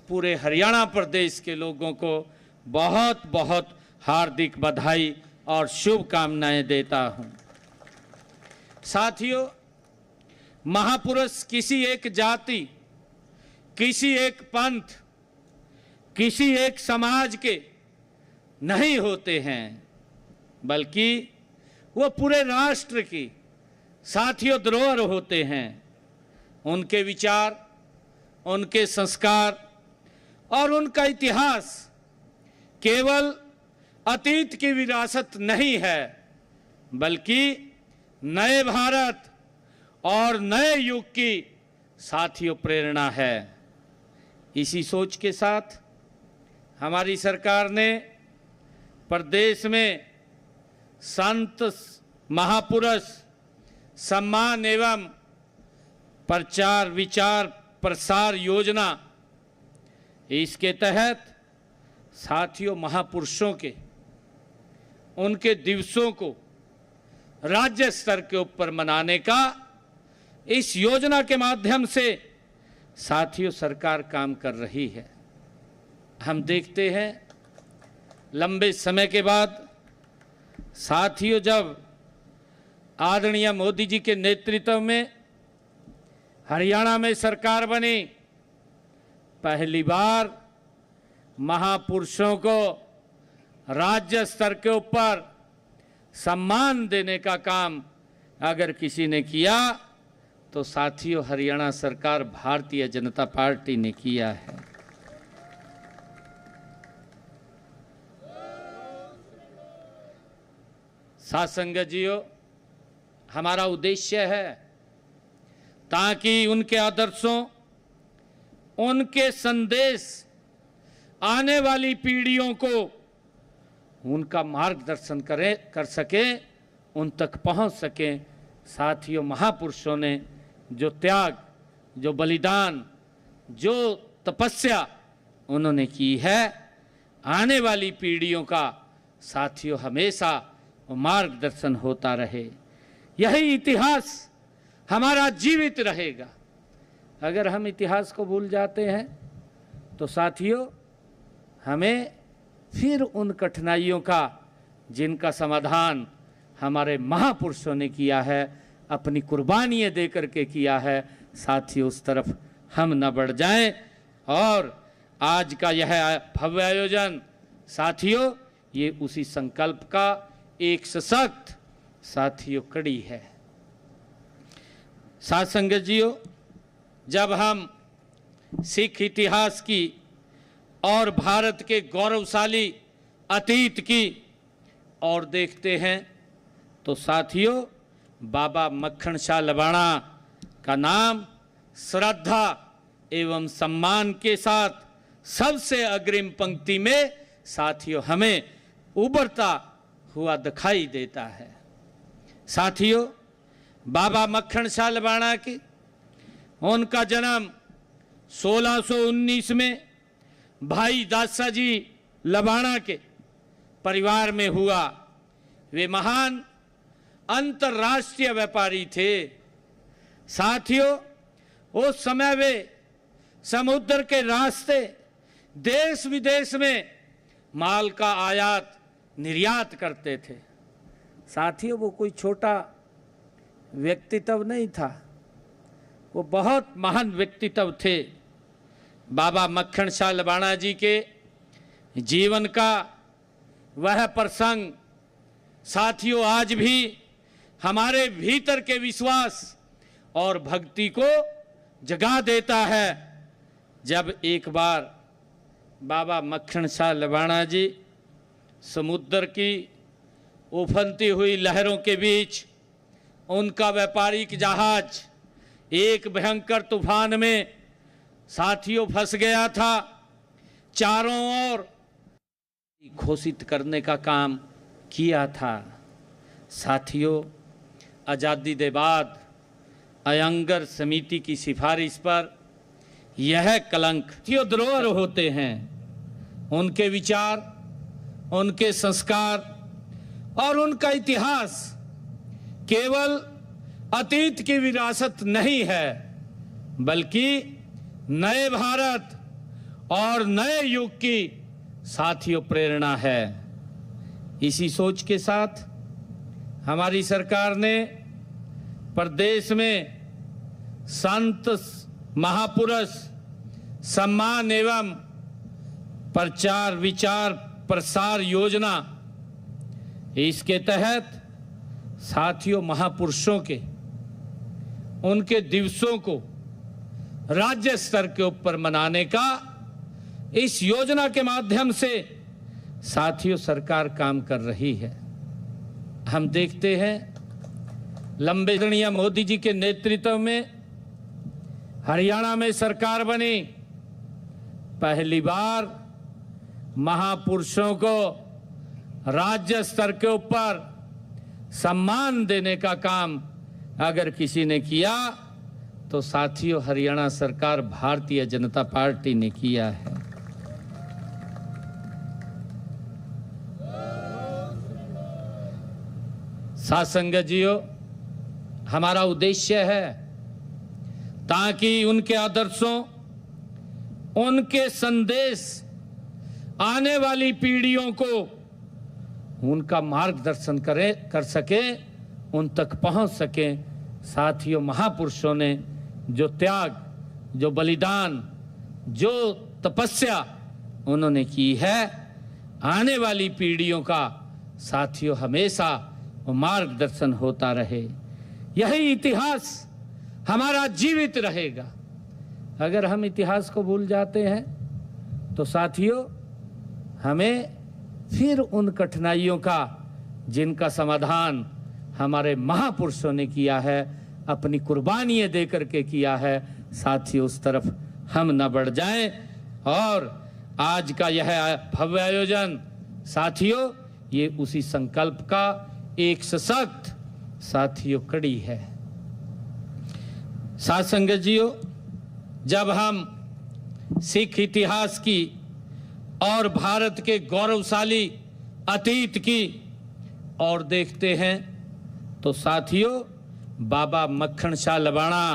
पूरे हरियाणा प्रदेश के लोगों को बहुत बहुत हार्दिक बधाई और शुभकामनाएं देता हूं। साथियों, महापुरुष किसी एक जाति, किसी एक पंथ, किसी एक समाज के नहीं होते हैं, बल्कि वो पूरे राष्ट्र की साथियों धरोहर होते हैं। उनके विचार, उनके संस्कार और उनका इतिहास केवल अतीत की विरासत नहीं है, बल्कि नए भारत और नए युग की साथियों प्रेरणा है। इसी सोच के साथ हमारी सरकार ने प्रदेश में संत महापुरुष सम्मान एवं प्रचार विचार प्रसार योजना, इसके तहत साथियों महापुरुषों के उनके दिवसों को राज्य स्तर के ऊपर मनाने का इस योजना के माध्यम से साथियों सरकार काम कर रही है। हम देखते हैं लंबे समय के बाद साथियों जब आदरणीय मोदी जी के नेतृत्व में हरियाणा में सरकार बनी, पहली बार महापुरुषों को राज्य स्तर के ऊपर सम्मान देने का काम अगर किसी ने किया तो साथियों हरियाणा सरकार भारतीय जनता पार्टी ने किया है। साथ संगत जियो, हमारा उद्देश्य है ताकि उनके आदर्शों, उनके संदेश आने वाली पीढ़ियों को उनका मार्गदर्शन कर सके, उन तक पहुंच सके। साथियों महापुरुषों ने जो त्याग, जो बलिदान, जो तपस्या उन्होंने की है, आने वाली पीढ़ियों का साथियों हमेशा मार्गदर्शन होता रहे। यही इतिहास हमारा जीवित रहेगा। अगर हम इतिहास को भूल जाते हैं तो साथियों हमें फिर उन कठिनाइयों का, जिनका समाधान हमारे महापुरुषों ने किया है, अपनी कुर्बानियां दे करके किया है, साथियों उस तरफ हम न बढ़ जाएं। और आज का यह भव्य आयोजन साथियों ये उसी संकल्प का एक सशक्त साथियों कड़ी है। साथ संगत जियो, जब हम सिख इतिहास की और भारत के गौरवशाली अतीत की ओर देखते हैं तो साथियों बाबा मक्खन शाह लबाणा का नाम श्रद्धा एवं सम्मान के साथ सबसे अग्रिम पंक्ति में साथियों हमें उभरता हुआ दिखाई देता है। साथियों बाबा मक्खन शाह लबाणा की उनका जन्म 1619 में भाई दासा जी लबाणा के परिवार में हुआ। वे महान अंतर्राष्ट्रीय व्यापारी थे। साथियों उस समय वे समुद्र के रास्ते देश विदेश में माल का आयात निर्यात करते थे। साथियों वो कोई छोटा व्यक्तित्व नहीं था, वो बहुत महान व्यक्तित्व थे। बाबा मक्खन शाह लबाणा जी के जीवन का वह प्रसंग साथियों आज भी हमारे भीतर के विश्वास और भक्ति को जगा देता है। जब एक बार बाबा मक्खन शाह लबाणा जी समुद्र की उफनती हुई लहरों के बीच उनका व्यापारिक जहाज एक भयंकर तूफान में साथियों फंस गया था। चारों ओर घोषित करने का काम किया था। साथियों आज़ादी के बाद अयंगर समिति की सिफारिश पर यह कलंक धरोहर होते हैं। उनके विचार, उनके संस्कार और उनका इतिहास केवल अतीत की विरासत नहीं है, बल्कि नए भारत और नए युग की साथियों प्रेरणा है। इसी सोच के साथ हमारी सरकार ने प्रदेश में संत महापुरुष सम्मान एवं प्रचार विचार प्रसार योजना, इसके तहत साथियों महापुरुषों के उनके दिवसों को राज्य स्तर के ऊपर मनाने का इस योजना के माध्यम से साथियों सरकार काम कर रही है। हम देखते हैं लंबे आदरणीय मोदी जी के नेतृत्व में हरियाणा में सरकार बनी, पहली बार महापुरुषों को राज्य स्तर के ऊपर सम्मान देने का काम अगर किसी ने किया तो साथियों हरियाणा सरकार भारतीय जनता पार्टी ने किया है। साथ संगत जियो, हमारा उद्देश्य है ताकि उनके आदर्शों उनके संदेश आने वाली पीढ़ियों को उनका मार्गदर्शन कर सके, उन तक पहुंच सके। साथियों महापुरुषों ने जो त्याग, जो बलिदान, जो तपस्या उन्होंने की है, आने वाली पीढ़ियों का साथियों हमेशा मार्गदर्शन होता रहे। यही इतिहास हमारा जीवित रहेगा। अगर हम इतिहास को भूल जाते हैं तो साथियों हमें फिर उन कठिनाइयों का जिनका समाधान हमारे महापुरुषों ने किया है, अपनी कुर्बानियां दे करके किया है, साथियों उस तरफ हम न बढ़ जाएं। और आज का यह भव्य आयोजन साथियों ये उसी संकल्प का एक सशक्त साथियों कड़ी है। साथ संगत जियो, जब हम सिख इतिहास की और भारत के गौरवशाली अतीत की और देखते हैं तो साथियों बाबा मक्खन शाह लबाणा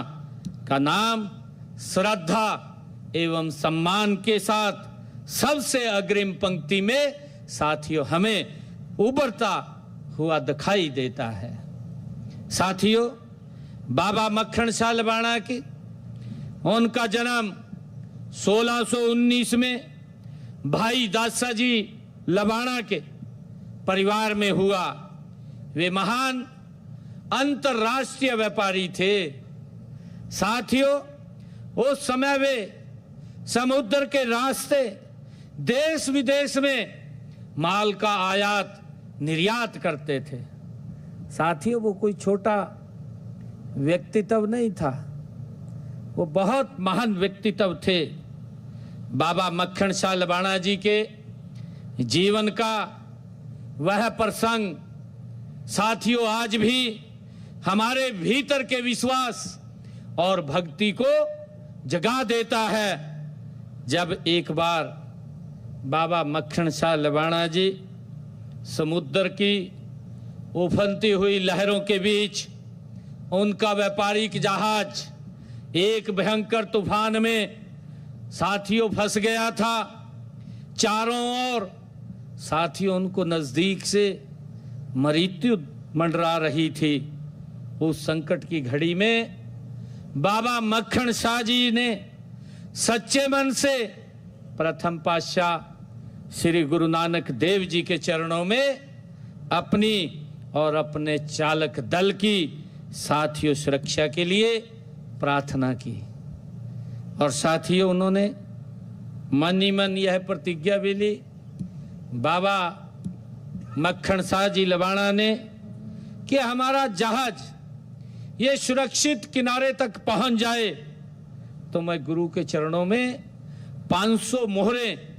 का नाम श्रद्धा एवं सम्मान के साथ सबसे अग्रिम पंक्ति में साथियों हमें उभरता हुआ दिखाई देता है। साथियों बाबा मक्खन शाह लबाणा की उनका जन्म 1619 में भाई दासा जी लबाणा के परिवार में हुआ। वे महान अंतरराष्ट्रीय व्यापारी थे। साथियों उस समय वे समुद्र के रास्ते देश विदेश में माल का आयात निर्यात करते थे। साथियों वो कोई छोटा व्यक्तित्व नहीं था, वो बहुत महान व्यक्तित्व थे। बाबा मक्खन शाह लबाणा जी के जीवन का वह प्रसंग साथियों आज भी हमारे भीतर के विश्वास और भक्ति को जगा देता है। जब एक बार बाबा मक्खन शाह लबाणा जी समुद्र की उफनती हुई लहरों के बीच उनका व्यापारिक जहाज एक भयंकर तूफान में साथियों फंस गया था। चारों ओर साथियों उनको नजदीक से मृत्यु मंडरा रही थी। उस संकट की घड़ी में बाबा मक्खन शाह जी ने सच्चे मन से प्रथम पातशाह श्री गुरु नानक देव जी के चरणों में अपनी और अपने चालक दल की साथियों सुरक्षा के लिए प्रार्थना की। और साथियों उन्होंने मन ही मन यह प्रतिज्ञा भी ली, बाबा मक्खन शाह जी लबाणा ने, कि हमारा जहाज ये सुरक्षित किनारे तक पहुंच जाए तो मैं गुरु के चरणों में 500 मोहरें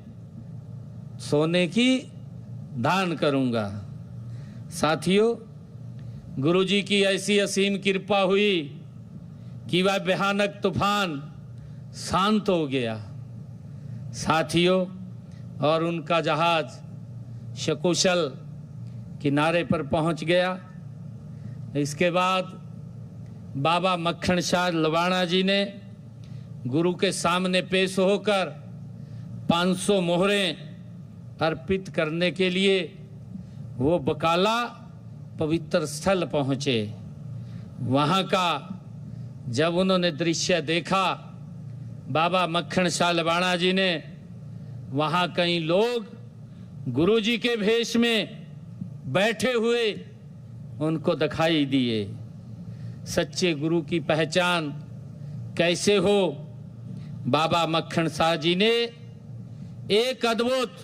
सोने की दान करूंगा। साथियों गुरु जी की ऐसी असीम कृपा हुई कि वह भयानक तूफान शांत हो गया। साथियों और उनका जहाज सकुशल किनारे पर पहुंच गया। इसके बाद बाबा मक्खन शाह लबाणा जी ने गुरु के सामने पेश होकर 500 मोहरें अर्पित करने के लिए वो बकाला पवित्र स्थल पहुंचे। वहां का जब उन्होंने दृश्य देखा, बाबा मक्खन शाह लबाणा जी ने, वहां कई लोग गुरुजी के भेष में बैठे हुए उनको दिखाई दिए। सच्चे गुरु की पहचान कैसे हो? बाबा मक्खन शाह जी ने एक अद्भुत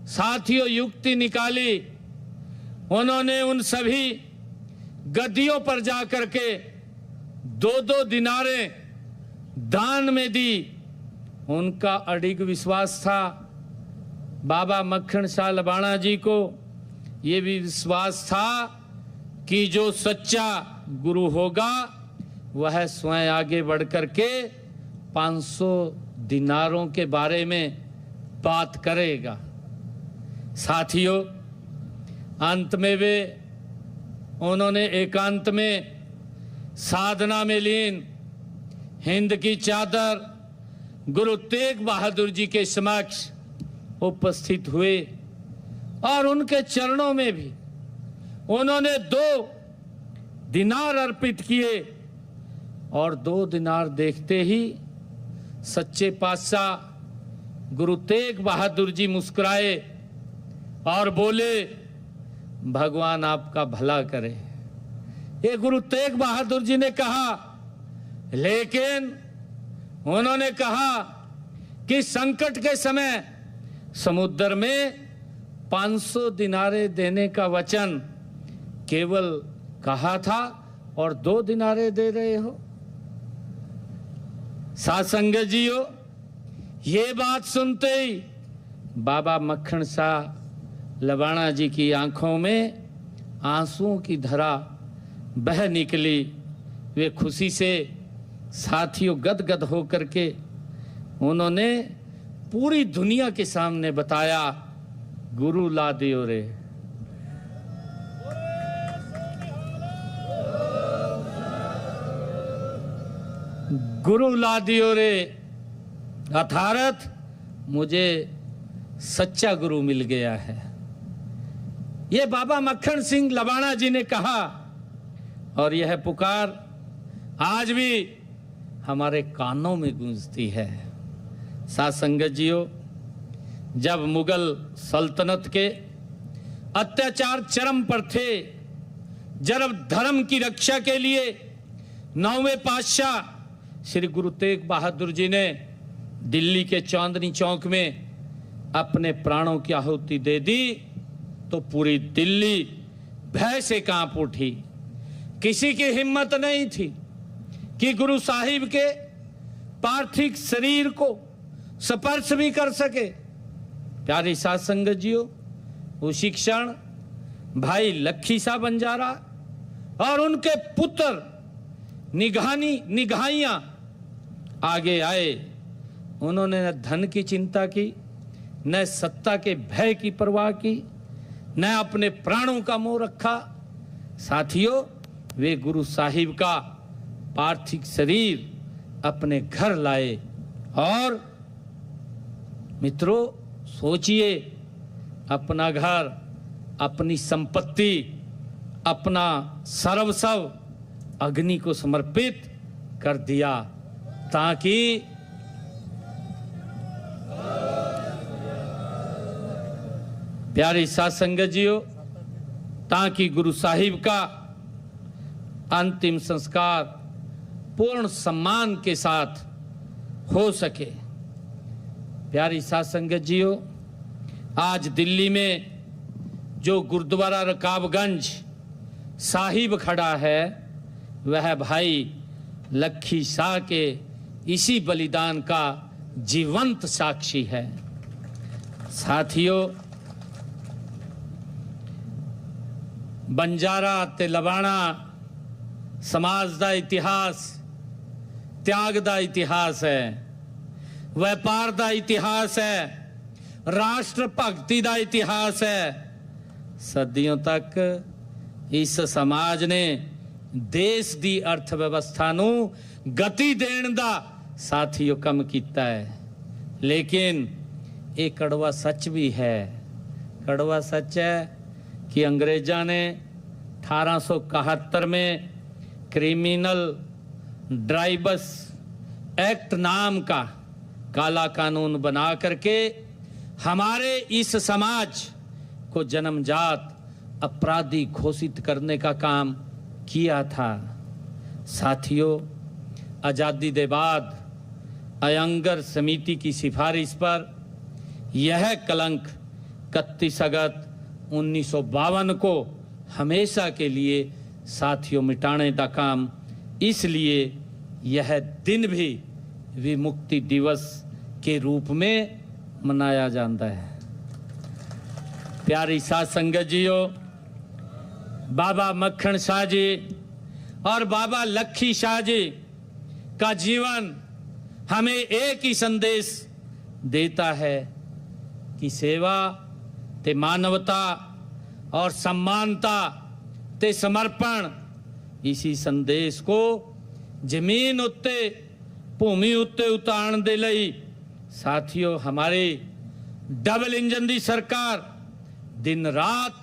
साथियों युक्ति निकाली। उन्होंने उन सभी गद्दियों पर जाकर के 2-2 दिनारें दान में दी। उनका अडिग विश्वास था। बाबा मक्खन शाह लबाणा जी को ये भी विश्वास था कि जो सच्चा गुरु होगा वह स्वयं आगे बढ़ कर के 500 दिनारों के बारे में बात करेगा। साथियों, अंत में वे उन्होंने एकांत में साधना में लीन हिंद की चादर गुरु तेग बहादुर जी के समक्ष उपस्थित हुए और उनके चरणों में भी उन्होंने 2 दिनार अर्पित किए। और 2 दिनार देखते ही सच्चे पातशाह गुरु तेग बहादुर जी मुस्कुराए और बोले, भगवान आपका भला करे। ये गुरु तेग बहादुर जी ने कहा, लेकिन उन्होंने कहा कि संकट के समय समुद्र में 500 दिनारे देने का वचन केवल कहा था और 2 दिनारे दे रहे हो। साध संगत जीओ, ये बात सुनते ही बाबा मक्खन शाह लबाणा जी की आंखों में आंसुओं की धारा बह निकली। वे खुशी से साथियों गदगद होकर के उन्होंने पूरी दुनिया के सामने बताया, गुरु ला दियो रे। गुरु ला दियो रे, अर्थात मुझे सच्चा गुरु मिल गया है। ये बाबा मक्खन सिंह लबाणा जी ने कहा और यह पुकार आज भी हमारे कानों में गूंजती है। साथ संगत जीओ, जब मुगल सल्तनत के अत्याचार चरम पर थे, जब धर्म की रक्षा के लिए 9वें पातशाह श्री गुरु तेग बहादुर जी ने दिल्ली के चांदनी चौक में अपने प्राणों की आहुति दे दी, तो पूरी दिल्ली भय से कांप उठी। किसी की हिम्मत नहीं थी कि गुरु साहिब के पार्थिव शरीर को स्पर्श भी कर सके। प्यारी साध संगत जीओ, उसी क्षण भाई लखी शाह बंजारा और उनके पुत्र निगाहियां आगे आए। उन्होंने न धन की चिंता की, न सत्ता के भय की परवाह की, न अपने प्राणों का मोह रखा। साथियों, वे गुरु साहिब का पार्थिव शरीर अपने घर लाए। और मित्रों, सोचिए, अपना घर, अपनी संपत्ति, अपना सर्वस्व अग्नि को समर्पित कर दिया ताकि प्यारी साध संगत जीओ, ताकि गुरु साहिब का अंतिम संस्कार पूर्ण सम्मान के साथ हो सके। प्यारी साध संगत जीओ, आज दिल्ली में जो गुरुद्वारा रकाबगंज साहिब खड़ा है, वह भाई लखी शाह के इसी बलिदान का जीवंत साक्षी है। साथियों, बंजारा ते लबाणा समाज का इतिहास त्याग का इतिहास है, व्यापार का इतिहास है, राष्ट्र भगती का इतिहास है। सदियों तक इस समाज ने देश की अर्थव्यवस्था नू गति देने का साथियों कम किया है, लेकिन ये कड़वा सच भी है। कड़वा सच है कि अंग्रेज़ों ने 1871 में क्रिमिनल ड्राइवर्स एक्ट नाम का काला कानून बना करके हमारे इस समाज को जन्मजात अपराधी घोषित करने का काम किया था। साथियों, आज़ादी के बाद अयंगर समिति की सिफारिश पर यह कलंक 31 अगस्त 1952 को हमेशा के लिए साथियों मिटाने का काम, इसलिए यह दिन भी विमुक्ति दिवस के रूप में मनाया जाता है। प्यारी साध संगत जियो, बाबा मक्खन शाह जी और बाबा लखी शाह जी का जीवन हमें एक ही संदेश देता है कि सेवा ते मानवता और सम्मानता ते समर्पण, इसी संदेश को जमीन उत्ते भूमि उत्ते उतारन दे लई साथियों हमारी डबल इंजन दी सरकार दिन रात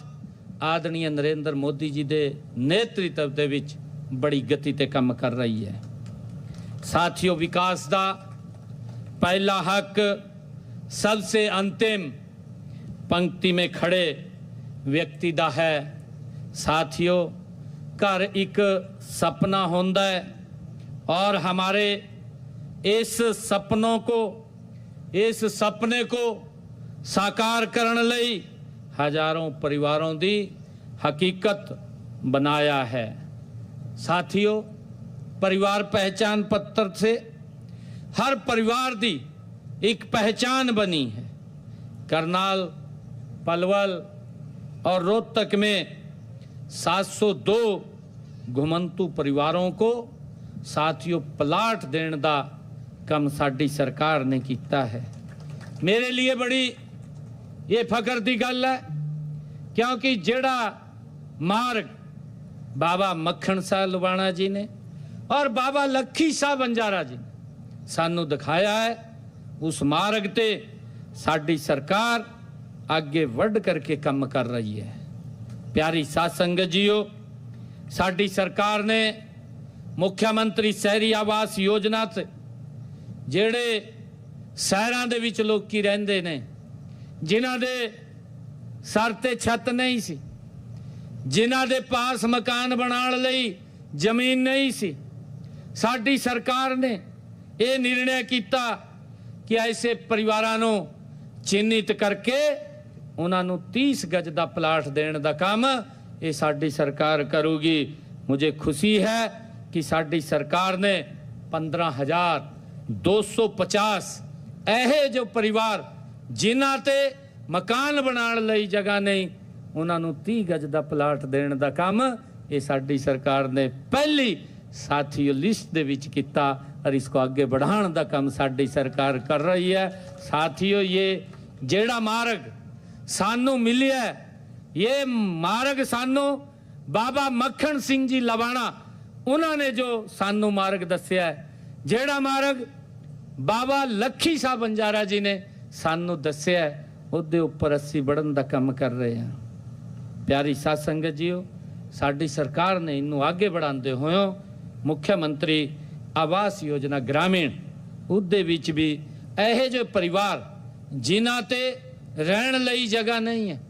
आदरणीय नरेंद्र मोदी जी दे नेतृत्व दे विच बड़ी गति ते काम कर रही है। साथियों, विकास दा पहला हक सबसे अंतिम पंक्ति में खड़े व्यक्ति दा है। साथियों, घर एक सपना होंदा है और हमारे इस सपने को साकार करने लई हजारों परिवारों दी हकीकत बनाया है। साथियों, परिवार पहचान पत्र से हर परिवार दी एक पहचान बनी है। करनाल, पलवल और रोहतक में 702 घुमंतू परिवारों को साथियों प्लाट देने का काम साडी सरकार ने किया है। मेरे लिए बड़ी ये फकर की गल है, क्योंकि जेड़ा मार्ग बाबा मक्खन शाह लुबाणा जी ने और बाबा लखी शाह बंजारा जी ने सानू दिखाया है, उस मार्ग ते साडी सरकार आगे बढ़ करके काम कर रही है। प्यारी साध संगत जीओ, साडी सरकार ने मुख्यमंत्री शहरी आवास योजना से जेड़े शहरों दे विच लोकी रहिंदे ने, जिन्हां दे सर ते छत नहीं सी, जिन्हां दे पास मकान बनाने लई जमीन नहीं सी, साडी सरकार ने ये निर्णय किया कि ऐसे परिवारां नूं चिन्हित करके उन्होंने 30 गज का प्लाट देने का काम ये साडी सरकार करूगी। मुझे खुशी है कि साडी सरकार ने 15,250 ऐसे जो परिवार जिन्हां ते मकान बनाने लई जगह नहीं, उन्होंने 30 गज का प्लाट देने का काम ये साडी सरकार ने पहली साथियों लिस्ट दे विच किया और इसको आगे बढ़ाने का काम साडी सरकार कर रही है। साथियों, ये जेड़ा मार्ग सानू मिलिया, ये मार्ग सानू बाबा मक्खन सिंह जी लवाणा उन्होंने जो सानू मार्ग दस्या है, जेड़ा मार्ग बाबा लखी शाह बंजारा जी ने सानू दस्या है, उसदे उपर असी बढ़न का काम कर रहे हैं। प्यारी साध संगत जीओ, साडी सरकार ने इनू आगे बढ़ाते हुए मुख्यमंत्री आवास योजना ग्रामीण उहदे विच भी ऐसे जो परिवार जिन्हां ते रहन लई जगह नहीं है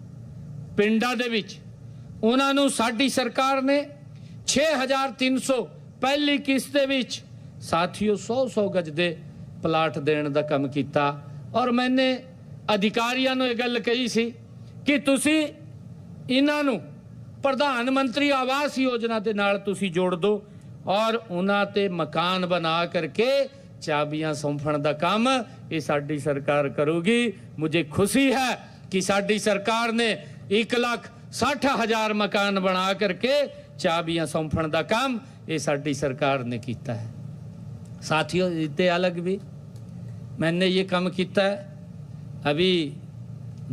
पिंडां दे विच, उन्होंने साडी सरकार ने 6,300 पहली किस्त दे विच साथियों 100 गज दे प्लाट देने का काम किया। और मैंने अधिकारियों ने गल कही सी कि तुसी इन्हां प्रधानमंत्री आवास योजना के नाल तुसी जोड़ दो और उन्हां ते मकान बना करके चाबियां सौंपण का काम ये साडी सरकार करूगी। मुझे खुशी है कि साडी सरकार ने 1,60,000 मकान बना करके चाबियां सौंपण का काम ये साडी सरकार ने किया है। साथियों, इतने अलग भी मैंने ये काम किया है। अभी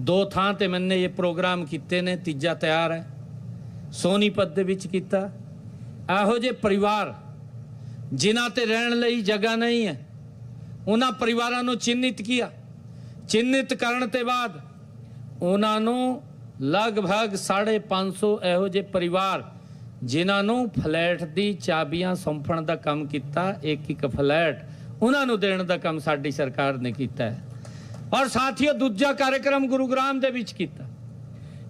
2 थां ते मैंने ये प्रोग्राम किए ने, तीजा तैयार है। सोनीपत दे विच किया। ਇਹੋ ਜਿਹੇ परिवार जिन्हां ते रहन लई जगह नहीं है, उन्हां परिवारां नूं चिन्हित किया, चिन्हित करने के बाद उन्होंने लगभग 550 ਇਹੋ ਜਿਹੇ परिवार जिन्होंने फ्लैट की चाबियां सौंपण का काम किया, एक फ्लैट उन्होंने देने का काम साडी सरकार ने किया है। और साथियों दूजा कार्यक्रम गुरुग्राम दे विच किया।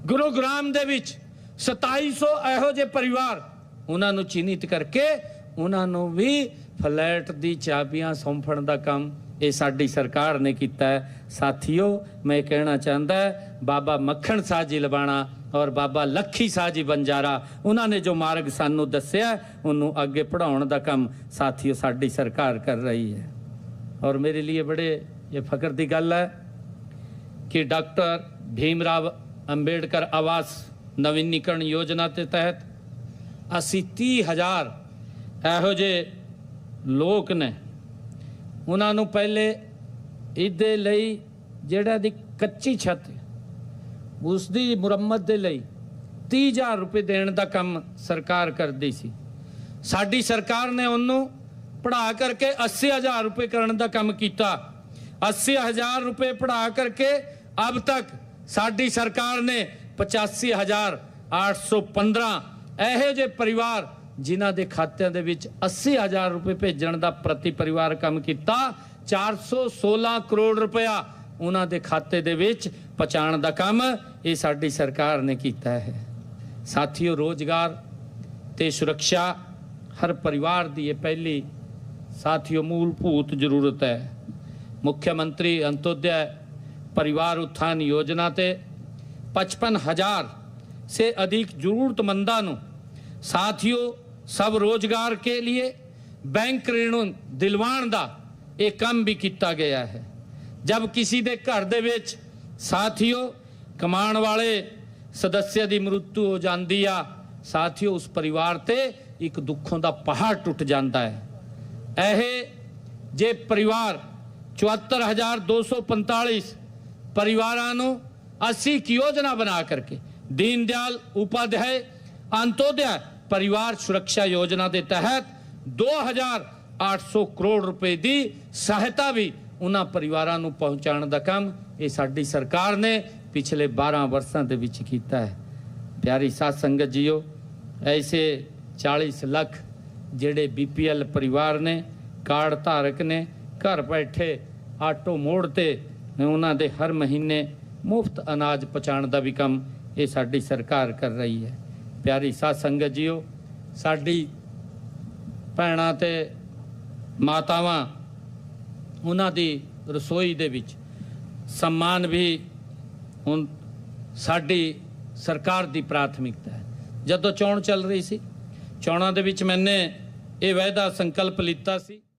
गुरुग्राम दे विच 2700 ਇਹੋ ਜਿਹੇ परिवार उन्होंने चिन्हित करके उन्होंने भी फ्लैट की चाबियां सौंपण का काम ये साडी सरकार ने किया है। साथियों मैं कहना चाहता है बाबा मक्खण शाह जी लबाणा और बाबा लखी शाह जी बंजारा उन्होंने जो मार्ग सानू दस्या उन्होंने आगे पढ़ाने का काम साथियों साडी सरकार कर रही है। और मेरे लिए बड़े ये फख्र की गल है कि डॉक्टर भीमराव अंबेडकर आवास नवीनीकरण योजना के तहत असी 30,000 ਇਹੋ ਜਿਹੇ ਲੋਕ ने उन्होंने पहले इहदे लई जिहड़ा दी कच्ची छत उसकी मुरम्मत के लिए 30,000 रुपये देने का काम सरकार करती सी। साडी सरकार ने उन्होंने पढ़ा करके 80,000 रुपये करने का काम किया। 80,000 रुपये पढ़ा करके अब तक साडी सरकार ने 85,815 ਇਹੋ ਜਿਹੇ परिवार जिन्हां दे खात्यां दे विच 80,000 रुपये भेजण दा प्रति परिवार काम किया। 416 करोड़ रुपया उन्हां दे खाते दे विच पहुंचाण दा काम ये साडी सरकार ने किया है। साथियों रोजगार ते सुरक्षा हर परिवार दी ये पहली साथियों मूलभूत जरूरत है। मुख्यमंत्री अंत्योदय परिवार उत्थान योजना ते 55,000 से अधिक जरूरतमंदां नूं साथियों सब रोजगार के लिए बैंक ऋण दिलवाण दा एक काम भी किया गया है। जब किसी दे घर दे विच साथियों कमाण वाले सदस्य की मृत्यु हो जाती आ साथियों उस परिवार ते एक दुखों का पहाड़ टुट जाता है। यह जे परिवार 74,245 परिवारों असी एक योजना बना करके दीन दयाल उपाध्याय अंत्योदय परिवार सुरक्षा योजना के तहत 2,800 करोड़ रुपए की सहायता भी उन्होंने परिवारों को पहुँचाने का काम ये साडी सरकार ने पिछले 12 वर्षों के विच किया है। प्यारी साध संगत जीओ ऐसे 40 लाख जेड़े BPL परिवार ने कार्ड धारक ने घर बैठे आटो मोड़ते उन्होंने दे हर महीने मुफ्त अनाज पहुँचाने का भी काम ये साडी सरकार कर रही है। प्यारी साध संगत जीओ साडी भैणां ते मातावां उन्हां दी रसोई दे विच सम्मान भी हुण साडी सरकार दी प्राथमिकता है। जदों चोण चल रही सी चोणां दे विच मैंने ये वायदा संकल्प लिता सी